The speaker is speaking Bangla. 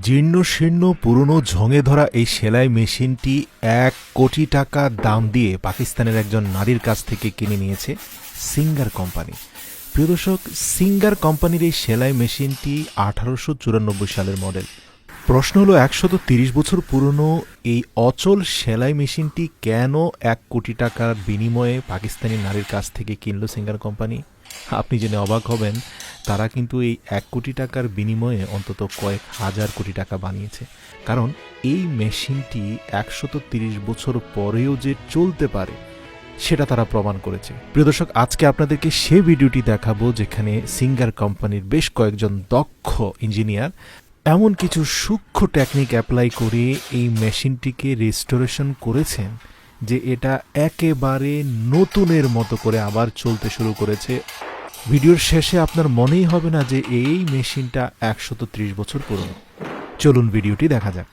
জীর্ণশীর্ণ পুরনো ঝঙে ধরা এই সেলাই মেশিনটি ১ কোটি টাকা দাম দিয়ে পাকিস্তানের একজন নারীর কাছ থেকে কিনে নিয়েছে সিঙ্গার কোম্পানি। প্রিয় দর্শক, সিঙ্গার কোম্পানির এই সেলাই মেশিনটি ১৮৯৪ সালের মডেল। প্রশ্ন হলো ১৩০ বছর পুরনো এই অচল সেলাই মেশিনটি কেন ১ কোটি টাকার বিনিময়ে পাকিস্তানি নারীর কাছ থেকে কিনল সিঙ্গার কোম্পানি? আপনি জেনে অবাক হবেন, তারা কিন্তু এই ১ কোটি টাকার বিনিময়ে অন্তত কয়েক হাজার কোটি টাকা বানিয়েছে। কারণ এই মেশিনটি ১৩০ বছর পরেও যে চলতে পারে সেটা তারা প্রমাণ করেছে। প্রিয় দর্শক, আজকে আপনাদেরকে সে ভিডিওটি দেখাবো যেখানে সিঙ্গার কোম্পানির বেশ কয়েকজন দক্ষ ইঞ্জিনিয়ার এমন কিছু সূক্ষ্ম টেকনিক অ্যাপ্লাই করে এই মেশিনটিকে রেস্টোরেশন করেছেন যে এটা একেবারে নতুনের মতো করে আবার চলতে শুরু করেছে। ভিডিওর শেষে আপনার মনেই হবে না যে এই মেশিনটা ১৩০ বছর পুরনো। চলুন ভিডিওটি দেখা যাক।